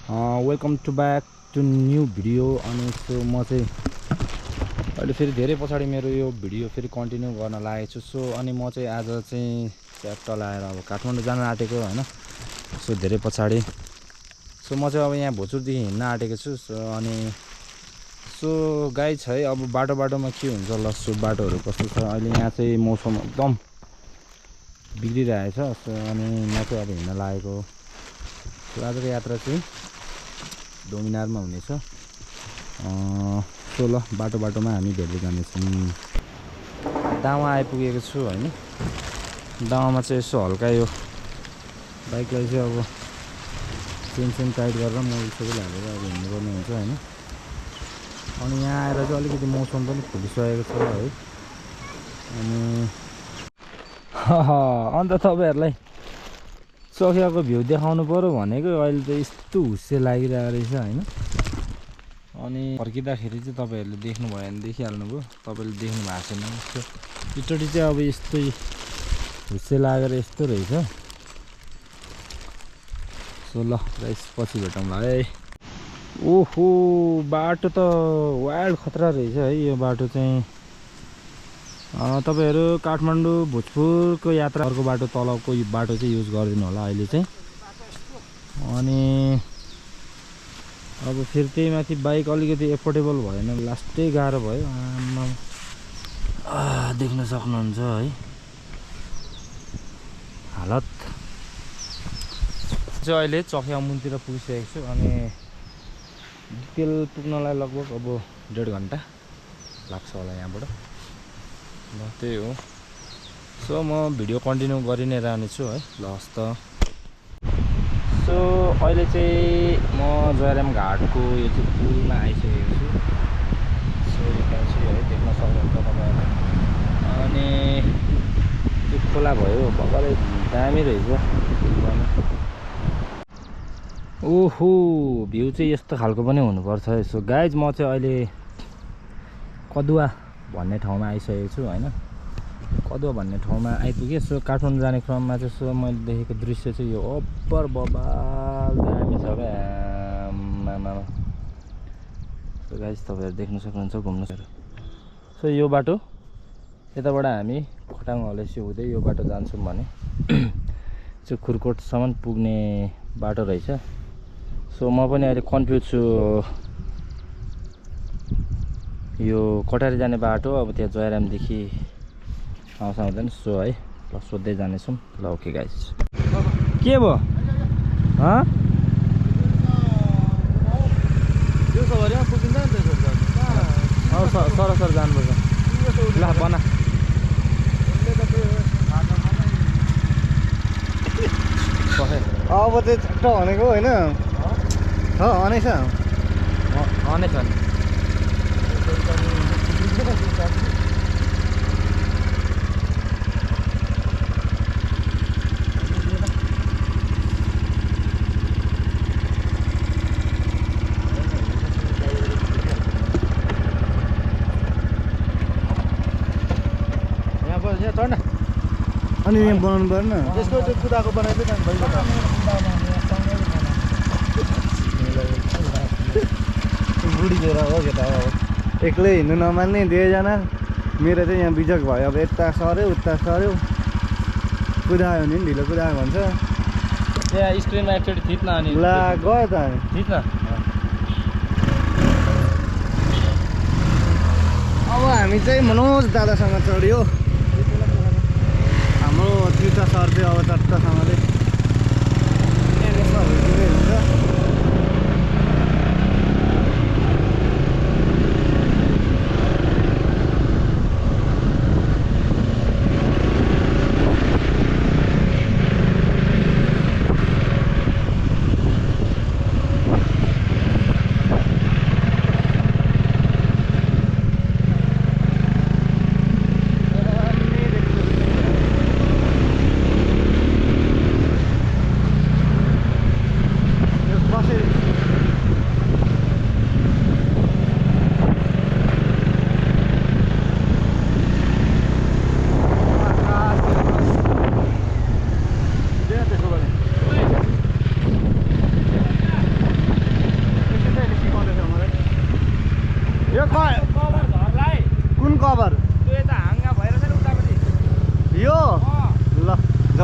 Welcome to back to new video. अनि सो म चाहिँ अहिले फेरि धेरै पछाडि मेरो यो भिडियो फेरि कन्टिन्यू गर्न लागेको छु। सो अनि म चाहिँ आज चाहिँ च्याप्टा लाएर अब काठमाडौँ जान आँटेको होइन। सो धेरै पछाडि सो म चाहिँ अब यहाँ भोजुरदेखि हिँड्न आँटेको छु। सो गाइज है, अब बाटोमा के हुन्छ ल। सो बाटोहरू कस्तो छ अहिले, यहाँ चाहिँ मौसम एकदम बिग्रिरहेछ। सो अनि म चाहिँ अब हिँड्न लागेको। सो आजको यात्रा चाहिँ डोमिनारमा हुनेछ। सो ल, बाटोमा हामी भेट्दै जानेछौँ। दावा आइपुगेको छु होइन। दावामा चाहिँ यसो हल्का यो बाइकलाई चाहिँ अब चेन टाइट गरेर मोबिल सोबिल हालेर अब हिँड्नुपर्ने हुन्छ होइन। अनि यहाँ आएर चाहिँ अलिकति मौसम पनि खुलिसकेको छ है। अनि अन्त तपाईँहरूलाई चोकियाको भ्यू देखाउनु पऱ्यो भनेको अहिले त यस्तो हुस्से लागिरहेको रहेछ होइन। अनि फर्किँदाखेरि चाहिँ तपाईँहरूले देख्नुभयो भने देखिहाल्नुभयो, तपाईँले देख्नु भएको छैन। एकचोटि चाहिँ अब यस्तै हुस्से लागेर यस्तो रहेछ। सो ल गाइस, पछि भेटौँला है। ओहो, बाटो त वाइल्ड खतरा रहेछ है यो बाटो चाहिँ। तपाईँहरू काठमाडौँ भोजपुरको यात्रा अर्को बाटो तलको बाटो चाहिँ युज गरिदिनु होला अहिले चाहिँ। अनि अब फेरि त्यही माथि बाइक अलिकति एफोर्डेबल भएन, लास्टै गाह्रो भयो। देख्न सक्नुहुन्छ है हालत चाहिँ। अहिले चकिया मुनतिर पुगिसकेको छु। अनि डिटेल पुग्नलाई लगभग अब 1.5 घन्टा लाग्छ होला यहाँबाट। ल त्यही हो। सो म भिडियो कन्टिन्यू गरि नै रहनेछु है। ल हस् त। सो अहिले चाहिँ म जयराम घाटको यो चाहिँ पुलमा आइसकेको छु। सो यो चाहिँ है देख्न सक्नुहुन्छ तपाईँहरूले। अनि त्यो खोला भयो भर्खरै, दामी रहेछ। ओहो, भ्यू चाहिँ यस्तो खालको पनि हुनुपर्छ है। सो गाइज, म चाहिँ अहिले कदुवा भन्ने ठाउँमा आइसकेको छु होइन। कदुवा भन्ने ठाउँमा आइपुगेँ। सो काठमाडौँ जाने क्रममा चाहिँ सो मैले देखेको दृश्य चाहिँ यो अब्बर बबाल दामी छ क्या आमामा। सो गाइज, तपाईँहरू देख्न सक्नुहुन्छ घुम्नु। सो यो बाटो यताबाट हामी खोटाङ हलेसी हुँदै यो बाटो जान्छौँ भने चाहिँ खुरकोटसम्म पुग्ने बाटो रहेछ। सो म पनि अहिले कन्फ्युज छु, यो कटारी जाने बाटो अब त्यहाँ जयरामदेखि आउँछ आउँदैन। सो है, ल सोध्दै जानेछौँ। ल ओके गाइस। के भयो सरसर जानुपर्छ। ल बना अब चाहिँ चट्ट भनेको होइन, अनेछ अनेछ चढ्न। अनि यहाँ बनाउनु परेन त्यसको त्यो कुदाको बनाइदियो नि भइगयो त। बुढी छोरा हो केटा हो, एक्लै हिँड्नु नमान्ने 2जना। मेरो चाहिँ यहाँ बिजक भयो, अब यता सर्यो उता सर्यो, कुदायो भने ढिलो कुदायो भन्छ। त्यहाँ स्क्रिनमा एकचोटि थिच्न। अनि ला गयो त हामी थिच्न। अब हामी चाहिँ मनोज दादासँग चढ्यो। हाम्रो तीर्थ सर चाहिँ अब चट्टसँगले हुन्छ।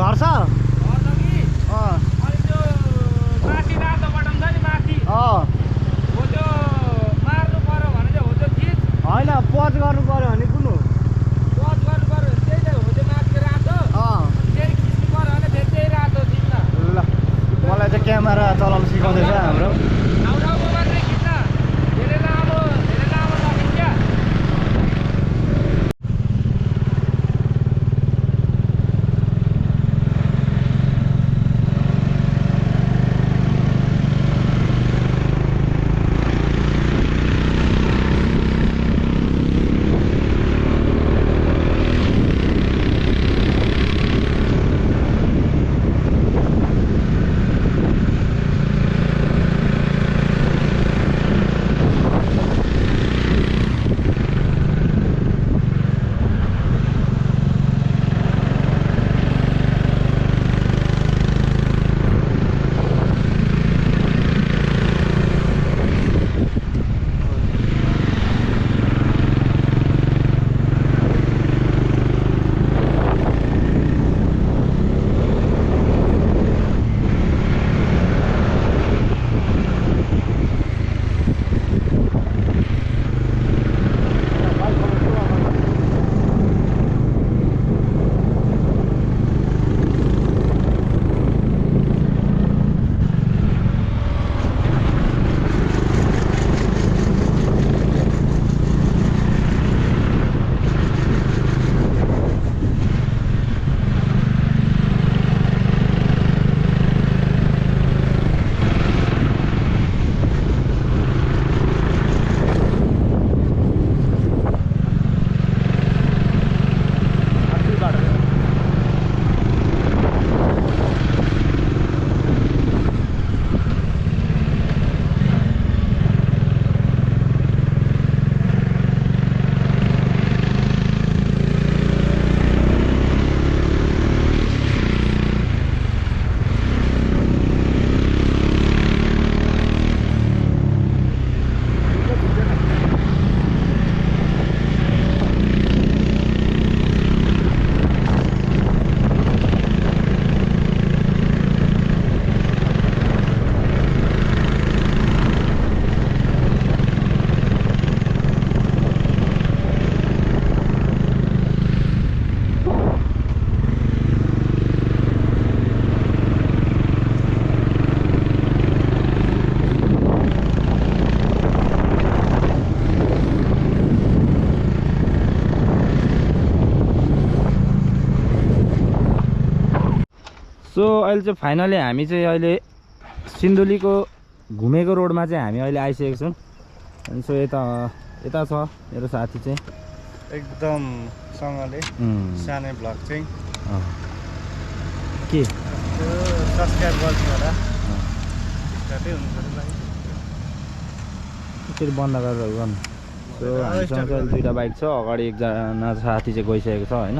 झर्छ होइन पच गर्नु पऱ्यो भने कुन हो ल मलाई चाहिँ क्यामेरा चलाउनु सिकाउँदैछ हाम्रो सो अहिले चाहिँ फाइनली हामी चाहिँ अहिले सिन्धुलीको घुमेको रोडमा चाहिँ हामी अहिले आइसकेको छौँ अनि सो यता छ मेरो साथी चाहिँ एकदम सँगले सानै भ्लग चाहिँ के सब्सक्राइब गर्छु होला स्टार्टै हुनु पर्यो फेरि बन्द गरेर गर्नु सो हामीसँग चाहिँ दुईवटा बाइक छ अगाडि एकजना साथी चाहिँ गइसकेको छ होइन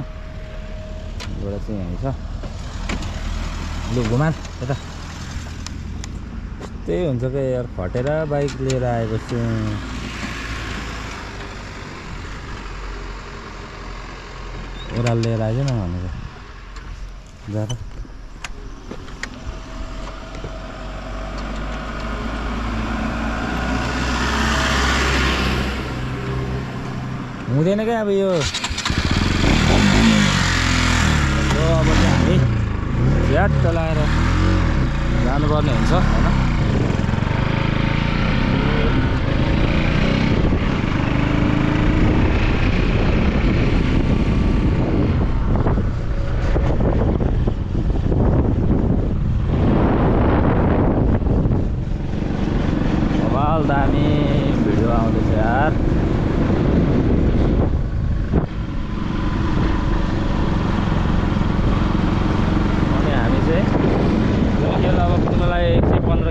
एउटा चाहिँ यहीँ छ लु घुमान यता त्यही हुन्छ क्या यार खटेर बाइक लिएर आएपछि ओह्रालो लिएर आइज न भनेको जा त हुँदैन क्या अब यो अब चाहिँ हामी झ्याट लगाएर जानुपर्ने हुन्छ होइन बवाल दामी भिडियो आउँदैछ यार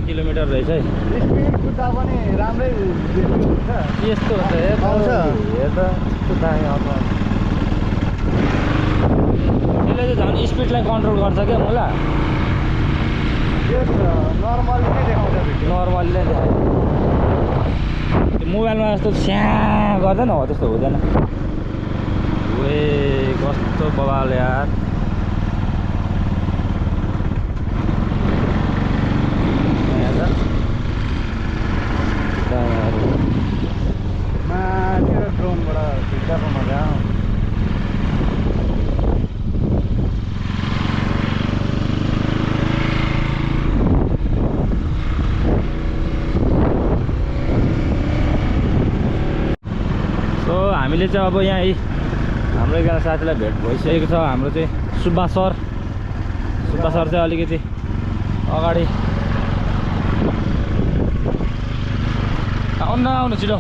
किलोमिटर रहेछ है स्पिड कुद्दा पनि राम्रै हुन्छ यस्तो हुन्छ हेर त यस्तो दामी आउँछ त्यसले चाहिँ झन् स्पिडलाई कन्ट्रोल गर्छ क्या मलाई नर्मली नै देखाउँछ नर्मली नै देखाउँछ त्यो मोबाइलमा जस्तो स्या गर्दैन हो त्यस्तो हुँदैन ओए कस्तो बवाल यार हामीले चाहिँ अब यहाँ हाम्रो एकजना साथीलाई भेट भइसकेको छ। हाम्रो चाहिँ सुब्बा सर चाहिँ अलिकति अगाडि आउनु छिटो।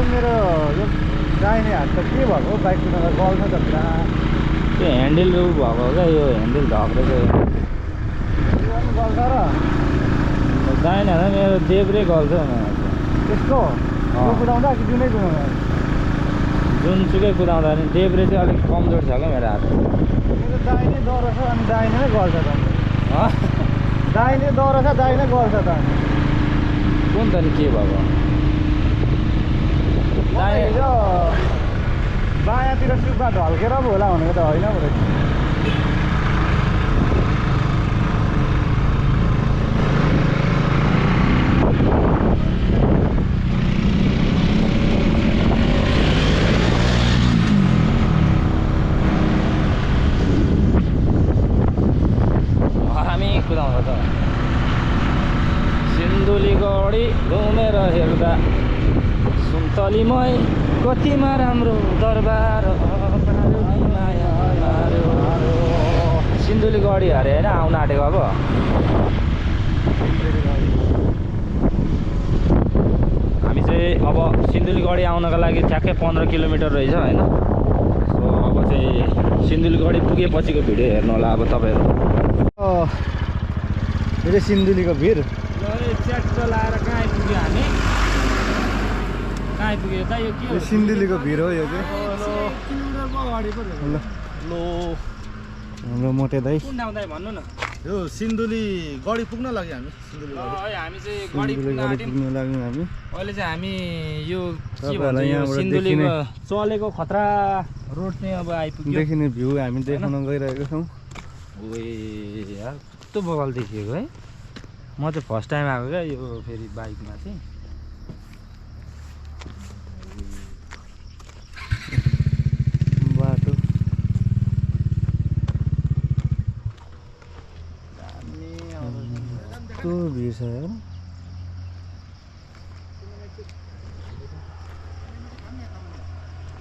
मेरो यो दाहिने हात त के भएको बाइक कुदाउँदा गल्छ त पुरा। त्यो ह्यान्डल भएको हो क्या, यो ह्यान्डल धक्रेको गल्छ र दाहिने हात मेरो देब्रे गल्छ त्यस्तो कुदाउँदा कि जुनै कुदाउँदा? जुनसुकै कुदाउँदा नि देब्रे चाहिँ अलिक कमजोर छ क्या मेरो हात। मेरो दाहिने डह्रो छ अनि दाहिने नै गल्छ त। दाहिने डह्रो छ दाहिने गल्छ त। कुन त नि के भएको? हिजो बायाँतिर सुब्बा ढल्केर पो होला भनेको त होइन पो रहेछ। हामी कुदाउँदा त सिन्धुलीगढी घुमेर हेर्दा सुन्तलीमै कतिमा राम्रो दरबार सिन्धुलीगढी अरे होइन आउन आँटेको अब। हामी चाहिँ अब सिन्धुलीगढी आउनको लागि ठ्याक्कै 15 किलोमिटर रहेछ होइन। सो अब चाहिँ सिन्धुलीगढी पुगेपछिको भिडियो हेर्नु होला अब तपाईँहरू। यो चाहिँ सिन्धुलीको भिर। च्याट्ट लाएर कहाँ आइपुग्यो हामी? कहाँ आइपुग्यो त? यो के हो? सिन्धुलीको भिर हो यो चाहिँ। लो हाम्रो मोटे दाइ। कुन ठाउँ दाइ भन्नु न? यो सिन्धुली गढी पुग्न लाग्यो हामी। सिन्धुली हामी चाहिँ गढी पुग्न आँट्यौँ। पुग्न लाग्यौँ हामी। अहिले चाहिँ हामी यो के भन्छ तपाईँहरूलाई यो यहाँबाट सिन्धुलीको चलेको खतरा रोड चाहिँ अब आइपुग्यो। देखिने भ्यू हामी देखाउन गइरहेको छौँ। ओए यार कस्तो बगाल देखिएको है। म चाहिँ फर्स्ट टाइम आएको क्या यो फेरि बाइकमा चाहिँ। बाटो कस्तो भिड छ यार।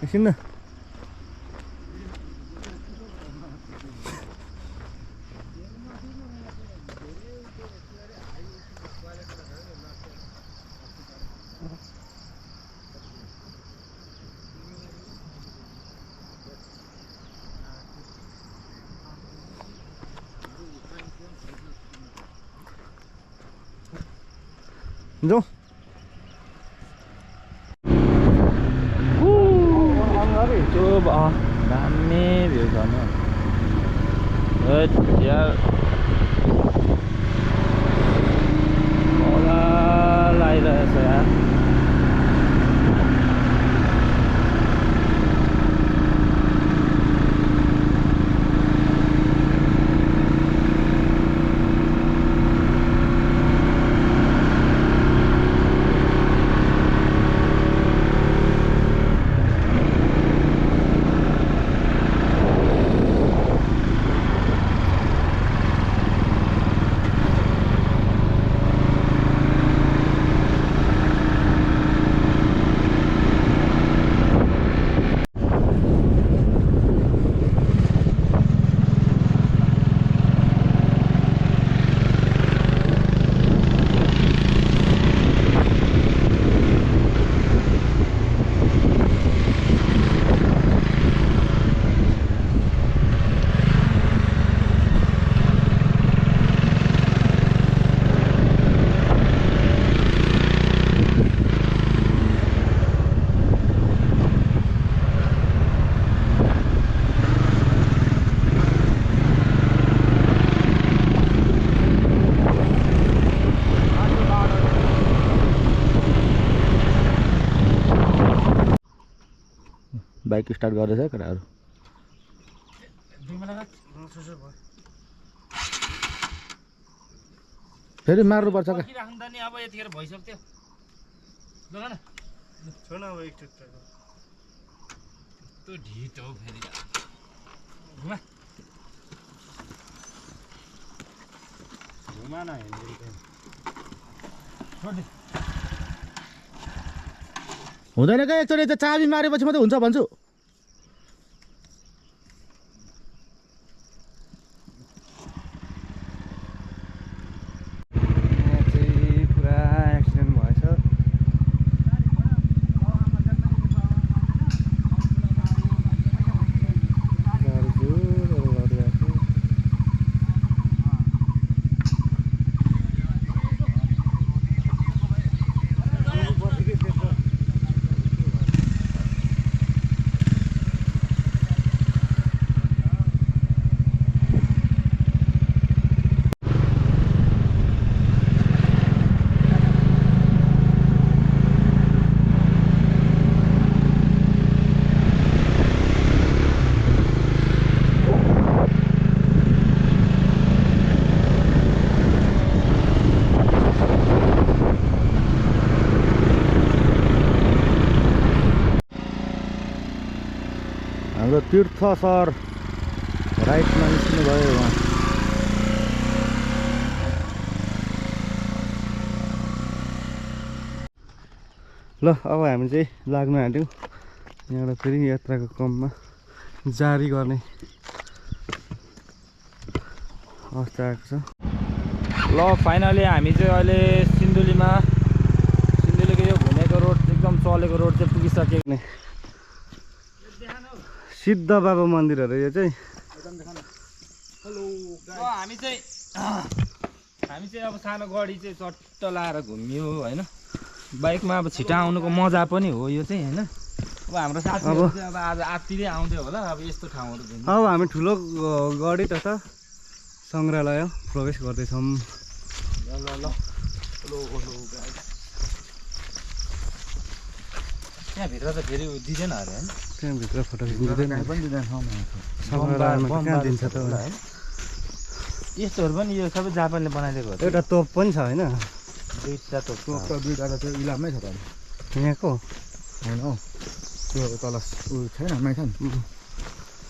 एकछिन न। जाउँ त्यो दामी भ्यू छ नि यार। होला लागिरहेछ यार। बाइक स्टार्ट गरेछ केटाहरू। फेरि मार्नुपर्छ क्या। राख्नु त नि अब यतिखेर भइसक्थ्यो। ल न छोड अब एकचोटि त्यो ढिट हो फेरि। घुमा घुमा न हेर्नु हुँदैन क्या एकचोटि त्यो चाबी मारेपछि मात्रै हुन्छ भन्छु यहाँ चाहिँ पुरा एक्सिडेन्ट भएछ गाडी जोरहरू गरिरहेको छ हाम्रो तीर्थ सर राइटमा निस्किनु भयो उहाँ ल अब हामी चाहिँ लाग्नु आँट्यौँ यहाँबाट फेरि यात्राको क्रममा जारी गर्ने अवस्था आएको छ ल फाइनली हामी चाहिँ अहिले सिन्धुलीको यो घुमेको रोड एकदम चलेको रोड चाहिँ पुगिसकेको नै सिद्ध बाबा मन्दिरहरू यो चाहिँ हामी चाहिँ अब सानो गाडी चाहिँ चट्ट लाएर घुमियो होइन बाइकमा अब छिटो आउनुको मजा पनि हो यो चाहिँ होइन अब हाम्रो साथीहरू चाहिँ अब आज आत्तिरै आउँदै होला अब यस्तो ठाउँहरू घुम्नु अब हामी ठुलो गाडी तथा सङ्ग्रहालय प्रवेश गर्दैछौँ त्यहाँभित्र त फेरि दिँदैन अरे होइन त्यहाँभित्र फोटो खिच्दैन दिन्छ त यस्तोहरू पनि यो सबै जापानले बनाइदिएको हो एउटा तोप पनि छ होइन दुईवटा त दुईवटा त त्यो इलाममै छ त यहाँको होइन हौ त्यो तल उयो छैन माइथान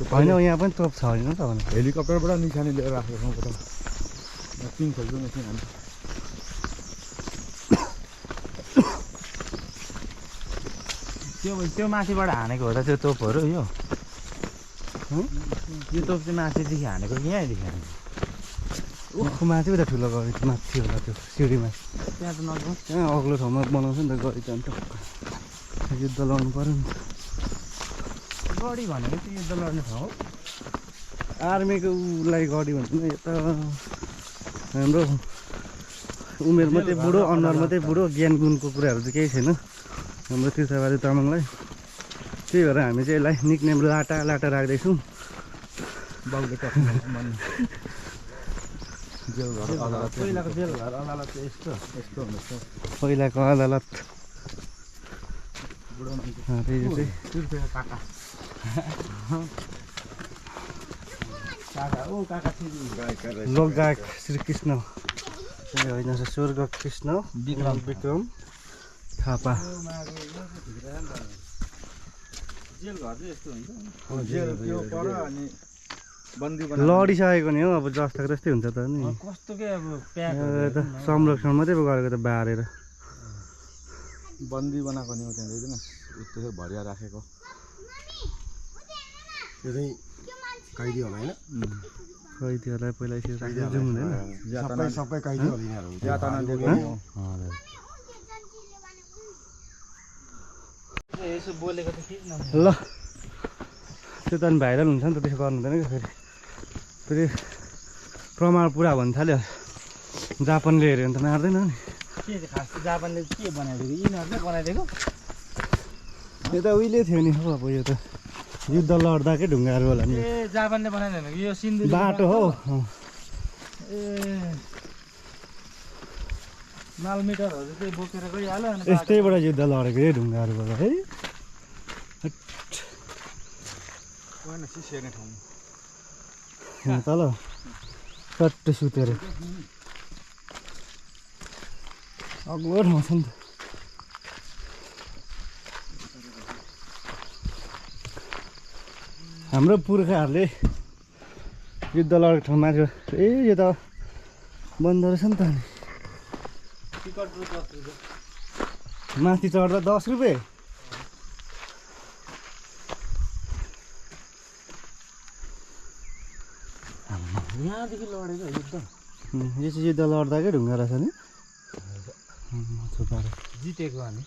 होइन यहाँ पनि तोप छ होइन त हेलिकप्टरबाट निशानी लिएर राखेको ठाउँबाट पिङ खोल्छु नि हामी त्यो माथिबाट हानेको हो त त्यो तोपहरू यो तोप चाहिँ माथिदेखि हानेको कि यहाँदेखि हानेको ओखो माथि त ठुलो गाडी माथि होला त्यो सिँढीमा त्यहाँ त नजाउँ त्यहाँ अग्लो ठाउँमा बनाउँछ नि त गाडी जान्छ युद्ध लड्नु पऱ्यो नि गाडी भनेको चाहिँ युद्ध लड्ने ठाउँ हो आर्मीको उसलाई गाडी भन्छ नि यता हाम्रो उमेर मात्रै बुढो अनुहार मात्रै बुढो ज्ञान गुणको कुराहरू चाहिँ केही छैन हाम्रो तीर्थबहादुर तामाङलाई त्यही भएर हामी चाहिँ यसलाई निकनेम लाटा राख्दैछौँ बाउले पहिलाको जेलघर अदालत चाहिँ यस्तो हुँदैछ पहिलाको अदालत यो चाहिँ लोकगायक श्रीकृष्ण होइन स्वर्ग कृष्ण विक्रम थापा लडिसकेको नि हो अब जस्ताको जस्तै हुन्छ त नि कस्तो के अब त संरक्षण मात्रै गरेको त बारेर बन्दी बनाएको नि त्यहाँ देख्दैन त्यसरी भरिया राखेको त्यो चाहिँ कैदी होला होइन कैदीहरूलाई पहिला यसरी राखेर जाउँ हुँदैन सबै कैदी होला यिनीहरू यातना दिएको यसो बोलेको त के ल त्यो त अनि भाइरल हुन्छ नि त त्यसो गर्नु हुँदैन क्या फेरि प्रमाण पुरा भन्न थाल्यो जापानले हेऱ्यो भने त मार्दैन नि के खास जापानले के बनाइदिएको यिनीहरूले बनाइदिएको यो त उहिले थियो नि हो अब यो त युद्ध लड्दाकै ढुङ्गाहरू होला नि ए जापानले बनाइदिनु यो सिन्धुली बाटो हो ए माल मिटरहरू चाहिँ बोकेर गइहाल्यो अनि यस्तैबाट युद्ध लडेको है ढुङ्गाहरूबाट है सिस्ने ठाउँ यहाँ तल चट्टै सुतेर अग्लो ठाउँ छ नि त हाम्रो पुर्खाहरूले युद्ध लडेको ठाउँमा थियो ए यो त बन्दो रहेछ नि त माथि चढ्दा 10 रुपियाँ। यहाँदेखि लडेको युद्ध यो चाहिँ युद्ध लड्दाकै ढुङ्गा रहेछ नि। थुपारो जितेको हामी।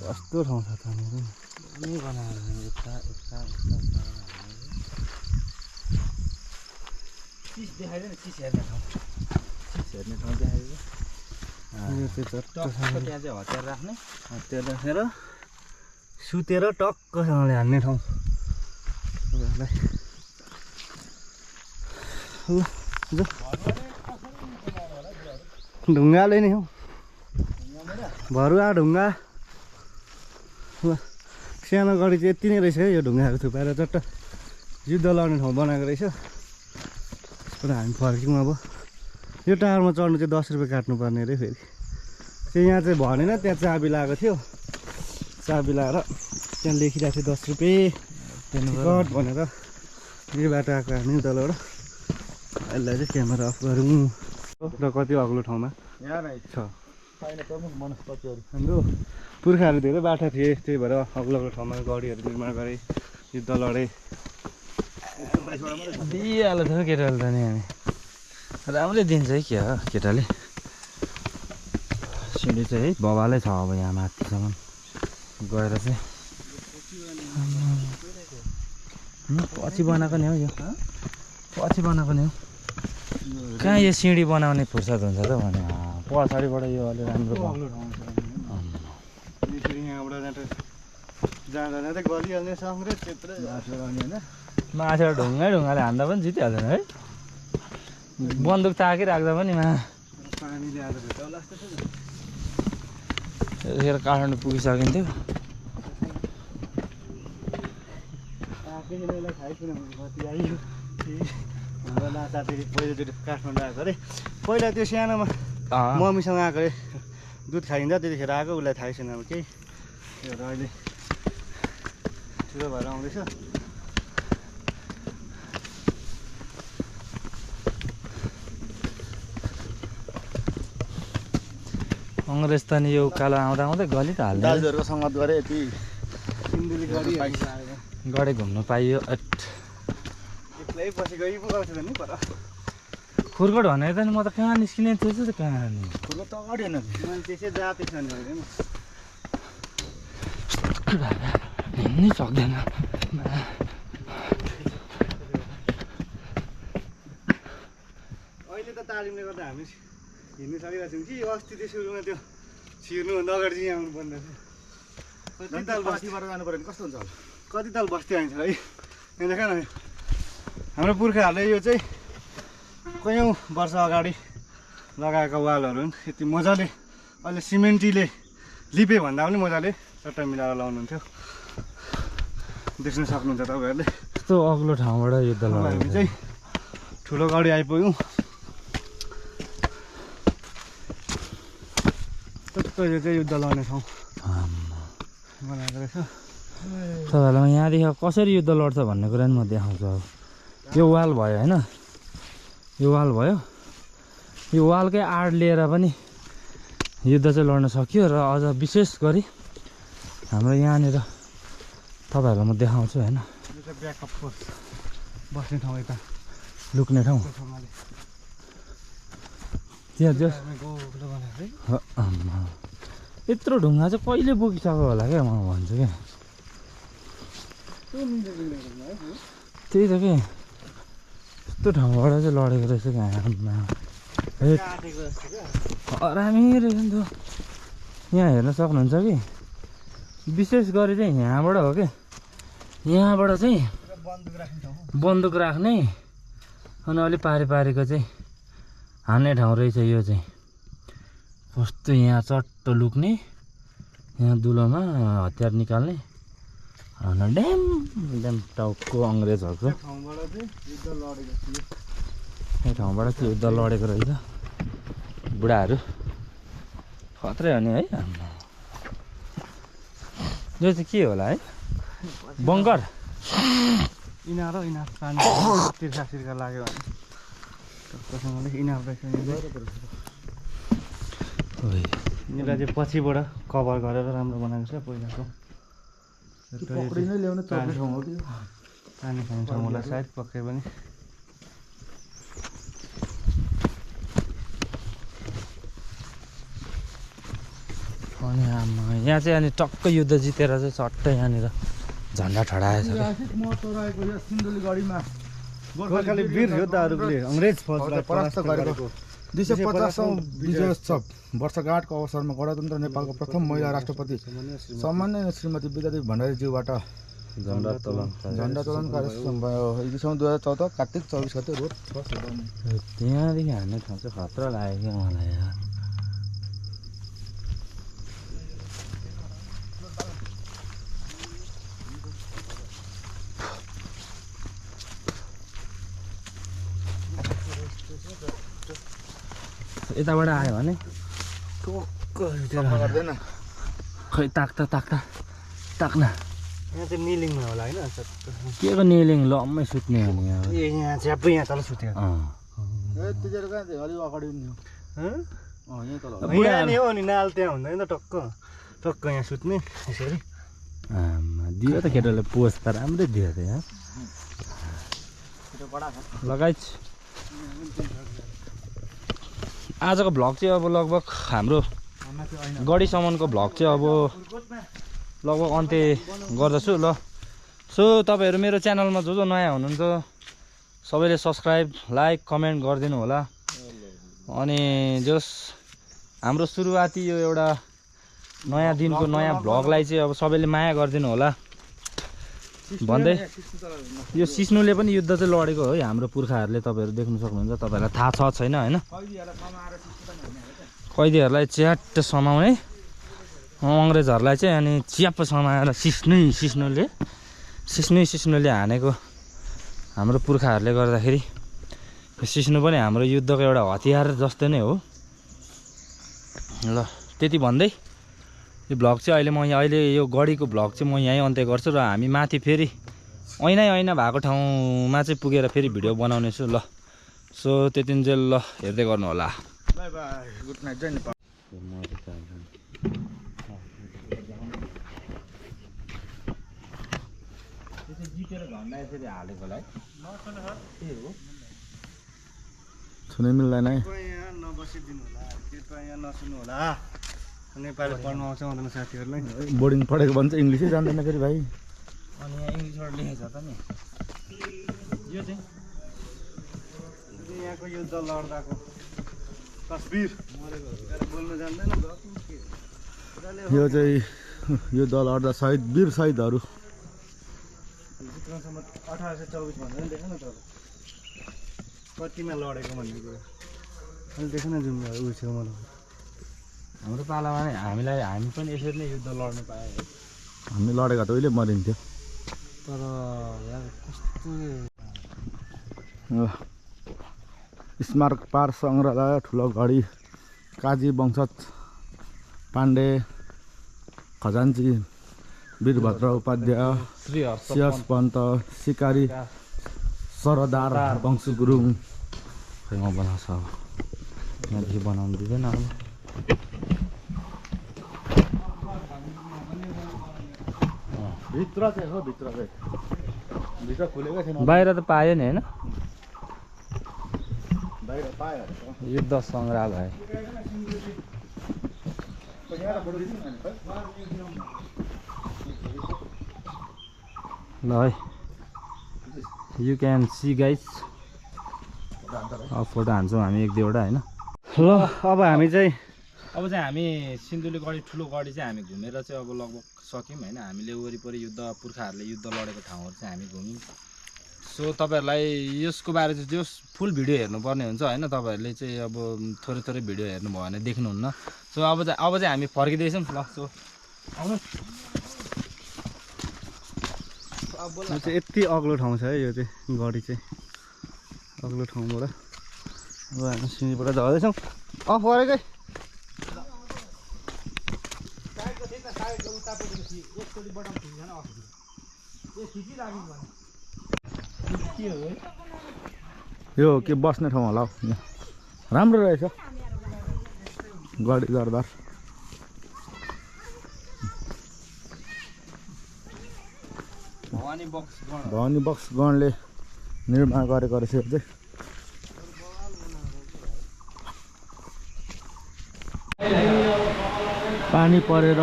कस्तो ठाउँ छ त अनि बनाएर यता यता चिज देखाइदियो नि, चिज हेर्ने ठाउँ। चिज हेर्ने ठाउँ देखाइदियो। यो चाहिँ चट्ट त्यहाँ चाहिँ हतियार राख्ने। हतियार राखेर सुतेर टक्कसँगले हान्ने ठाउँ। ढुङ्गाले नै हौ, भरुवा ढुङ्गा। सानो गढी चाहिँ यति नै रहेछ है, यो ढुङ्गाहरू थुपाएर चट्ट युद्ध लड्ने ठाउँ बनाएको रहेछ। त्यसबाट हामी फर्क्यौँ। अब यो टावरमा चढ्नु चाहिँ 10 रुपियाँ काट्नुपर्ने अरे। फेरि चाहिँ यहाँ चाहिँ भनेन, त्यहाँ चाबी लगाएको थियो। चाबी लगाएर त्यहाँ लेखिरहेको थियो 10 रुपियाँ टिकट भनेर। यो बाटो आएको हामी तलबाट। यसलाई चाहिँ क्यामेरा अफ गरौँ। र कति अग्लो ठाउँमा छ हाम्रो पुर्खाहरू धेरै बाठा थिए, त्यही भएर अग्लो अग्लो ठाउँमा गढीहरू निर्माण गरे, युद्ध लडे। दिइहाल्यो त केटाले त नि हामी। राम्रै दिन्छ है क्या केटाले। सिँढी चाहिँ है बबालै छ अब यहाँ माथिसम्म गएर चाहिँ। पछि बनाएको नि हो यो, पछि बनाएको नि हो। कहाँ यो सिँढी बनाउने फुर्सद हुन्छ त भने पछाडिबाट यो अलि राम्रो अग्लो ठाउँ छ। फेरि यहाँबाट जाँदा जाँदै गलिहाल्ने सङ्ग्रे क्षेत्र होइन। माछा ढुङ्गाले हान्दा पनि जितिहाल्दैन है। बन्दुक ताकिराख्दा पनि पानीले आज भेटाउला जस्तो छ नि। यतिखेर काठमाडौँ पुगिसकिन्थ्यो। ताकिनेलाई खाइकिन कति आयो। हाम्रो नाताखेरि पहिलोचोटि काठमाडौँ आएको अरे। पहिला त्यो सानोमा मम्मीसँग आएको अरे, दुध खाइन्छ त्यतिखेर आएको। उसलाई थाहै छैन अब केही। त्यो अहिले ठुलो भएर आउँदैछ। अङ्ग्रेज त नि यो उकालो आउँदा आउँदै गली त हाल्ने। दाजुहरूको सङ्गत गरे यति सिन्धुली गरी गडे घुम्नु पाइयो। एक्लै पछि गइ पो आउँछ नि पर। खुर्कोट भनेको त नि म त कहाँ निस्किने थिएछु त कहाँ नि। खुर्कोट त अगाडि होइन मैले त्यसै जाँदै छ नि होइन। हिँड्नै सक्दैन। अहिले त तालिमले गर्दा हामी हिँड्नु सकिरहेको छौँ कि अस्ति त्यो सुरुमा त्यो छिर्नुभन्दा अगाडि चाहिँ आउनु पर्ने थियो। कति ताल बस्तीबाट जानु पऱ्यो भने कस्तो हुन्छ होला? कति ताल बस्ती आइन्छ है। यहाँ देख न, हाम्रो पुर्खाहरूले यो चाहिँ कयौँ वर्ष अगाडि लगाएका वालहरू हुन्। यति मजाले अहिले सिमेन्टीले लिपे भन्दा पनि मजाले चट्टा मिलाएर लाउनुहुन्थ्यो। देख्न सक्नुहुन्छ तपाईँहरूले। यस्तो अग्लो ठाउँबाट युद्ध हामी लडेको चाहिँ ठुलो गाडी आइपुग्यौँ। टक्क यो चाहिँ युद्ध लड्ने ठाउँ बनाएको रहेछ। तपाईँहरूलाई म यहाँदेखि कसरी युद्ध लड्छ भन्ने कुरा नि म देखाउँछु। अब यो वाल भयो होइन, यो वाल भयो। यो वालकै आड लिएर पनि युद्ध चाहिँ लड्न सकियो। र अझ विशेष गरी हाम्रो यहाँनिर तपाईँहरूलाई म देखाउँछु होइन। यो चाहिँ ब्याकअप फोर्स बस्ने ठाउँ यता लुक्ने ठाउँ त्यहाँ जस यत्रो ढुङ्गा चाहिँ कहिले बोकिसक्यो होला क्या म भन्छु क्या। त्यही त के यस्तो ठाउँबाट चाहिँ लडेको रहेछ क्या। रामी रहेछ नि त। यहाँ हेर्न सक्नुहुन्छ कि विशेष गरी चाहिँ यहाँबाट हो क्या। यहाँबाट चाहिँ बन्दुक राख्ने अनि अलि पारी पारीको चाहिँ हान्ने ठाउँ रहेछ यो चाहिँ। कस्तो यहाँ चट्ट लुक्ने, यहाँ दुलोमा हतियार निकाल्ने अनि ड्याम ड्याम टाउको अङ्ग्रेजहरूको यो ठाउँबाट चाहिँ युद्ध लडेको रहेछ बुढाहरू। खत्रै हो नि है। यो चाहिँ के होला है? बङ्कर इनार पानी तिर्खा सिर्खा लाग्यो भने टक्कसँगले इनार रहेछ यिनीलाई चाहिँ पछिबाट कभर गरेर राम्रो बनाएको छ पहिलाको पक्रिनै ल्याउने चक्ने ठाउँ हो कि पानी खाने ठाउँ होला सायद पक्कै पनि अनि यहाँ चाहिँ अनि टक्क युद्ध जितेर चाहिँ चट्टै यहाँनिर झन्डा ठडाएछ क्या ऐतिहासिक महत्त्व रहेको यो सिन्धुलीगढीमा गोर्खाली वीर योद्धाहरूले अङ्ग्रेज फौजलाई परास्त गरेको 250औं विजयोत्सव वर्षगाँठको अवसरमा गणतन्त्र नेपालको प्रथम महिला राष्ट्रपति सामान्य श्रीमती विद्यादेवी भण्डारीज्यूबाट झन्डा तोलन कार्यक्रम भयो। यतिसम्म 2014 कार्तिक 24 गते रोज 6 त्यहाँदेखि हान्ने ठाउँ चाहिँ खतरा लाग्यो क्या मलाई यार यताबाट आयो भने गर्दैन खै ताक्न यहाँ चाहिँ निलिङमा होला होइन के को नेलिङ लम्मै सुत्ने हो नि यहाँ यहाँ च्याप्पै यहाँ तल सुत्यो त्यतिखेर कहाँ थियो अलिक अगाडि नि हो यहीँ तल यहाँ नि हो नि नाल त्यहाँ हुँदैन टक्क यहाँ सुत्ने यसरी दियो त केटाले पोज त राम्रै दियो त यहाँ लगाइछ आजको भ्लग चाहिँ अब लगभग हाम्रो गढीसम्मको भ्लग चाहिँ अब लगभग अन्त्य गर्दछु ल सो तपाईँहरू मेरो च्यानलमा जो जो नयाँ हुनुहुन्छ सबैले सब्सक्राइब लाइक कमेन्ट गरिदिनु होला अनि जस हाम्रो सुरुवाती यो एउटा नयाँ दिनको नयाँ भ्लगलाई चाहिँ अब सबैले माया गरिदिनु होला भन्दै यो सिस्नुले पनि युद्ध चाहिँ लडेको हो है हाम्रो पुर्खाहरूले तपाईँहरू देख्नु सक्नुहुन्छ तपाईँहरूलाई थाहा छ छैन होइन कैदीहरूलाई च्याट्ट समाउने अङ्ग्रेजहरूलाई चाहिँ अनि च्याप्प समाएर सिस्नुले हानेको हाम्रो पुर्खाहरूले गर्दाखेरि सिस्नु पनि हाम्रो युद्धको एउटा हतियार जस्तै नै हो ल त्यति भन्दै यो भ्लग चाहिँ अहिले यो गढीको भ्लग चाहिँ म यहीँ अन्त्य गर्छु र हामी माथि फेरि ऐना भएको ठाउँमा चाहिँ पुगेर फेरि भिडियो बनाउने छु ल सो त्यतिन्जेल ल हेर्दै गर्नु होला बाई बाई गुड नाइट जय नेपाल जितेर झन्डा यसरी हालेकोलाई छुनै मिल्दैन है यहाँ नबसिदिनु होला कृपया यहाँ नसुन्नु होला नेपाली पढ्नु आउँछ आउँदैन साथीहरूलाई बोर्डिङ पढेको भने चाहिँ इङ्ग्लिसै जान्दैन फेरि भाइ अनि यहाँ इङ्ग्लिसबाट लेखेको छ त नि यो चाहिँ यहाँको युद्ध लड्दाको तस्बिर बोल्नु जान्दैन यो चाहिँ यो दल अर्दा वीर शहीदहरू विक्रमसम्म 1824 भनेर देख न त कतिमा लडेको भन्ने कुरा अहिले देख न जुन उयो छेउमा हाम्रो पालामा नै हामी पनि यसरी नै युद्ध लड्नु पायो है हामी लडेका त उहिले मरिन्थ्यो तर यार कस्तो स्मारक पार्क सङ्ग्रहालय ठुलो घडी काजी वंशज पाण्डे खजान्ची वीरभद्र उपाध्याय सियस पन्त सिकारी सरदार वंश गुरुङ खै म बनाउँछ अब यहाँदेखि बनाउनु दिँदैन अब भित्र चाहिँ हो भित्र खुलेकै छैन बाहिर त पायो नि होइन बाहिर पायो युद्ध सङ्ग्रहालय ल है यु क्यान सी गाइस अब फोटो हान्छौँ हामी एक दुईवटा होइन ल अब हामी चाहिँ हामी सिन्धुली गढी ठुलो गढी चाहिँ हामी घुमेर चाहिँ अब लगभग सक्यौँ होइन हामीले वरिपरि पुर्खाहरूले युद्ध लडेको ठाउँहरू चाहिँ हामी घुम्यौँ सो तपाईँहरूलाई यसको बारे चाहिँ जो फुल भिडियो हेर्नुपर्ने हुन्छ होइन तपाईँहरूले चाहिँ अब थोरै भिडियो हेर्नुभयो भने देख्नुहुन्न सो अब चाहिँ हामी फर्किँदैछौँ ल सो आउनु यो चाहिँ यति अग्लो ठाउँ छ है यो चाहिँ गढी चाहिँ अग्लो ठाउँबाट अब हामी सिँढीबाट झर्दैछौँ अफ गरेकै यो के बस्ने ठाउँ होला हौ यहाँ राम्रो रहेछ गडी दरबार भवानी बक्स गणले निर्माण गरेको रहेछ यो चाहिँ पानी परेर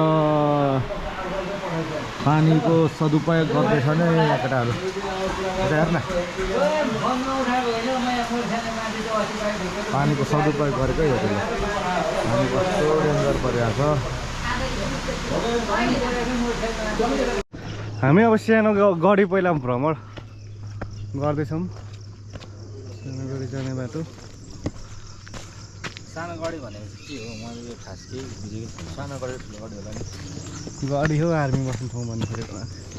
पानीको सदुपयोग गर्दैछ नि यहाँ केटाहरू हेर्न पानीको सदुपयोग गरेकै हो त्यसले पानी कस्तो डेन्जर परिरहेको छ हामी अब सानो गडी पहिला भ्रमण गर्दैछौँ सानो गडी जाने बाटो सानो गाडी भनेको के हो मैले यो खास केही बुझेको सानो गाडी ठुलो गाडी होला नि गडी हो आर्मी बस्ने ठाउँ भन्नु खोजेको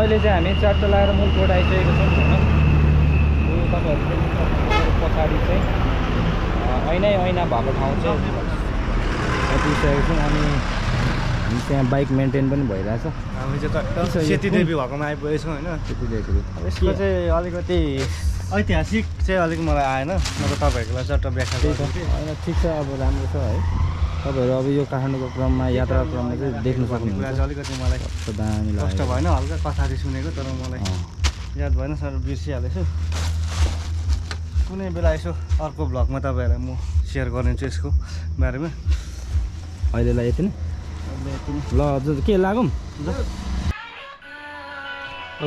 अहिले चाहिँ हामी चारवटा लगाएर मुलकोट आइसकेको छौँ होइन यो तपाईँहरू पछाडि चाहिँ ऐना भएको ठाउँ चाहिँ आइपुगिसकेको छौँ अनि हामी त्यहाँ बाइक मेन्टेन पनि भइरहेछ हामी चाहिँ सेतीदेवी भएकोमा आइपुगेको छौँ होइन त्यतिदेखि यसको चाहिँ अलिकति ऐतिहासिक चाहिँ अलिक मलाई आएन म त तपाईँहरूलाई चट्ट व्याख्या गर्छु होइन ठिक छ अब राम्रो छ है तपाईँहरू अब यो काठमाडौँको क्रममा यात्रा क्रममा चाहिँ देख्नु सक्नुहुन्छ कुरा चाहिँ अलिकति मलाई दामी कष्ट लाग्यो भएन हल्का कथाहरू सुनेको तर मलाई याद भएन सर बिर्सिहालेछु कुनै बेला यसो अर्को भ्लगमा तपाईँहरूलाई म सेयर गरिदिन्छु यसको बारेमा अहिलेलाई यति नै ल अझ के लागौँ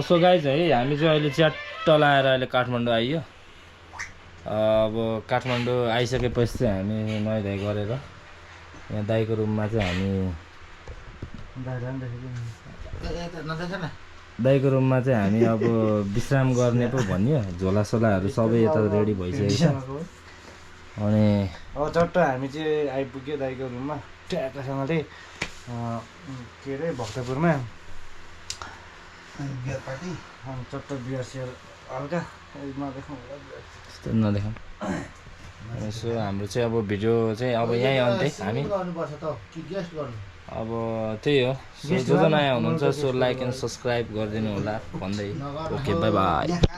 सो गाइज है हामी चाहिँ अहिले च्याट्ट लाएर अहिले काठमाडौँ आइयो अब काठमाडौँ आइसकेपछि चाहिँ हामी नुहाइधुवाइ गरेर यहाँ दाइको रुममा चाहिँ हामी दाइको रुममा चाहिँ हामी अब विश्राम गर्ने पो भन्यो झोलासोलाहरू सबै यता रेडी भइसकेको छ अनि अब चट्ट हामी चाहिँ आइपुग्यो दाइको रुममा ट्याक्कसँगले के अरे भक्तपुरमा बियर पार्टी अनि चट्ट बियर सियर हल्का नदेखाउँ त्यस्तो नदेखाउँ यसो हाम्रो चाहिँ अब भिडियो चाहिँ अब यहीँ अन्त्य हामी अब त्यही हो सो जो नयाँ हुनुहुन्छ सो लाइक एन्ड सब्सक्राइब गरिदिनु होला भन्दै ओके बाई बाई